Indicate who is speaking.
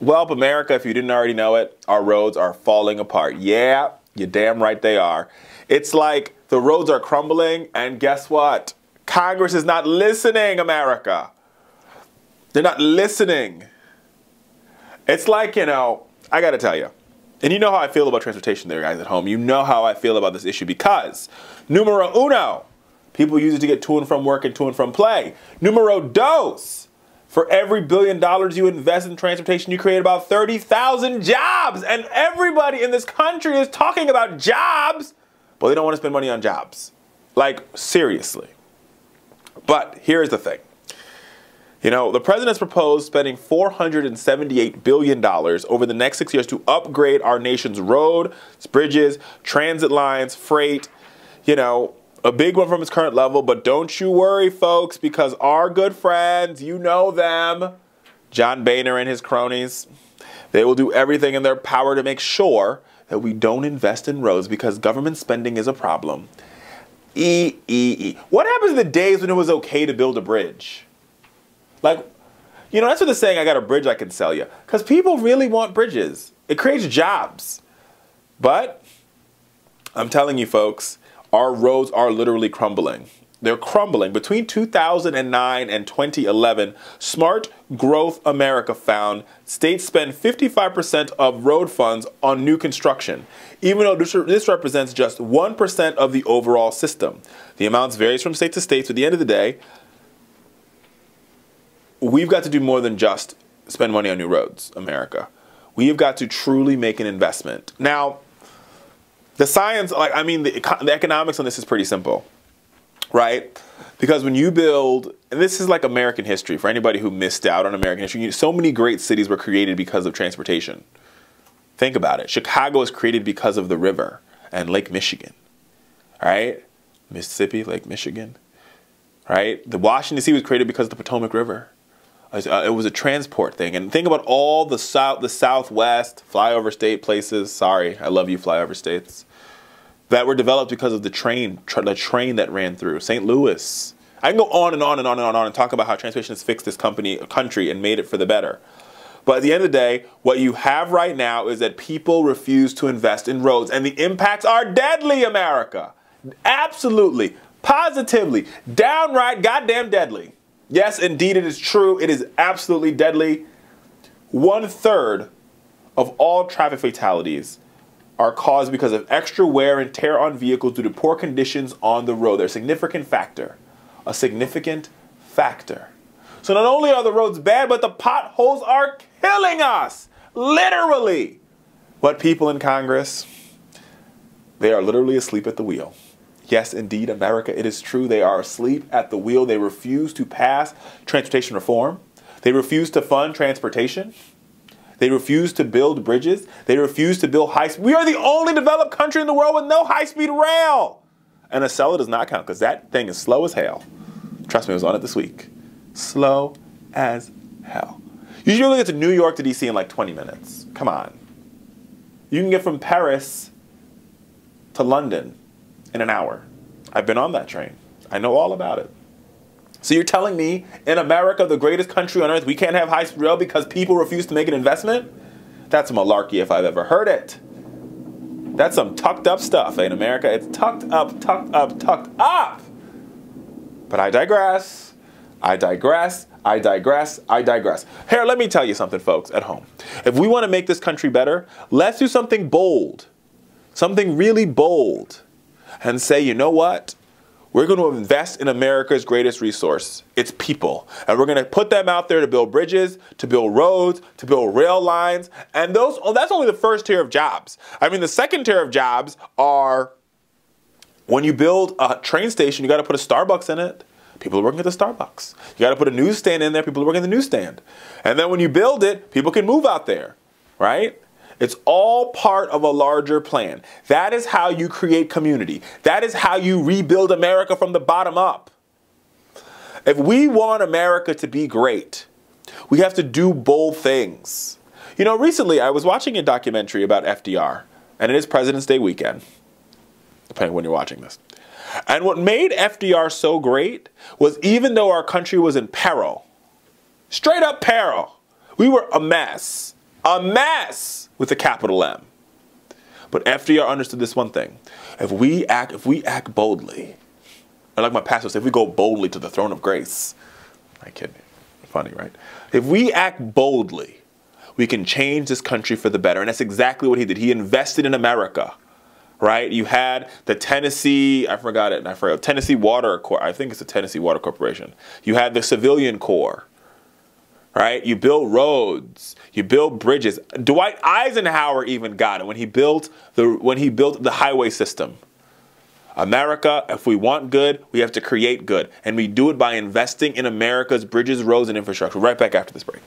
Speaker 1: Well, America, if you didn't already know it, our roads are falling apart. Yeah, you're damn right they are. It's like the roads are crumbling, and guess what? Congress is not listening, America. They're not listening. It's like, you know, I gotta tell you, and you know how I feel about transportation there, guys at home. You know how I feel about this issue because, numero uno, people use it to get to and from work and to and from play. Numero dos, for every $1 billion you invest in transportation, you create about 30,000 jobs. And everybody in this country is talking about jobs, but they don't want to spend money on jobs. Like, seriously. But here's the thing. You know, the president's proposed spending $478 billion over the next 6 years to upgrade our nation's roads, bridges, transit lines, freight, you know, a big one from its current level, but don't you worry, folks, because our good friends, you know them, John Boehner and his cronies, they will do everything in their power to make sure that we don't invest in roads because government spending is a problem. What happens in the days when it was okay to build a bridge? Like, you know, that's what they're saying, I got a bridge I can sell you. Because people really want bridges. It creates jobs. But I'm telling you, folks, our roads are literally crumbling. They're crumbling. Between 2009 and 2011, Smart Growth America found states spend 55% of road funds on new construction, even though this represents just 1% of the overall system. The amounts varies from state to state, so at the end of the day, we've got to do more than just spend money on new roads, America. We've got to truly make an investment. Now, the science, like, I mean, the economics on this is pretty simple, right? Because when you build, and this is like American history, for anybody who missed out on American history, so many great cities were created because of transportation. Think about it. Chicago was created because of the river and Lake Michigan, right? Mississippi, Lake Michigan, right? The Washington DC was created because of the Potomac River. It was a transport thing. And think about all the Southwest, flyover state places. Sorry, I love you flyover states. That were developed because of the train that ran through. St. Louis. I can go on and on and on and on and talk about how transportation has fixed this country and made it for the better. But at the end of the day, what you have right now is that people refuse to invest in roads. And the impacts are deadly, America. Absolutely. Positively. Downright goddamn deadly. Yes, indeed, it is true. It is absolutely deadly. 1/3 of all traffic fatalities are caused because of extra wear and tear on vehicles due to poor conditions on the road. They're a significant factor. A significant factor. So not only are the roads bad, but the potholes are killing us. Literally. But people in Congress, they are literally asleep at the wheel. Yes, indeed, America, it is true. They are asleep at the wheel. They refuse to pass transportation reform. They refuse to fund transportation. They refuse to build bridges. They refuse to build high-speed. We are the only developed country in the world with no high-speed rail. And Acela does not count because that thing is slow as hell. Trust me, I was on it this week. Slow as hell. You usually get to New York to DC in like 20 minutes. Come on. You can get from Paris to London in an hour. I've been on that train. I know all about it. So you're telling me in America, the greatest country on earth, we can't have high-speed rail because people refuse to make an investment? That's malarkey if I've ever heard it. That's some tucked up stuff, ain't America? It's tucked up, tucked up, tucked up. But I digress. I digress. I digress. I digress. Here, let me tell you something, folks, at home. If we want to make this country better, let's do something bold. Something really bold. And say, you know what? We're going to invest in America's greatest resource. It's people. And we're going to put them out there to build bridges, to build roads, to build rail lines. And that's only the first tier of jobs. I mean, the second tier of jobs are when you build a train station, you got to put a Starbucks in it. People are working at the Starbucks. You got to put a newsstand in there. People are working at the newsstand. And then when you build it, people can move out there, right? It's all part of a larger plan. That is how you create community. That is how you rebuild America from the bottom up. If we want America to be great, we have to do bold things. You know, recently I was watching a documentary about FDR, and it is President's Day weekend, depending on when you're watching this. And what made FDR so great was even though our country was in peril, straight up peril, we were a mess. A mess with a capital M. But FDR understood this one thing. If we act boldly, or like my pastor said, if we go boldly to the throne of grace. I kid. Funny, right? If we act boldly, we can change this country for the better. And that's exactly what he did. He invested in America, right? You had the Tennessee, Tennessee Water Corp. I think it's the Tennessee Water Corporation. You had the Civilian Corps, right? You build roads, you build bridges. Dwight Eisenhower even got it when he built the highway system. America, if we want good, we have to create good. And we do it by investing in America's bridges, roads, and infrastructure. Right back after this break.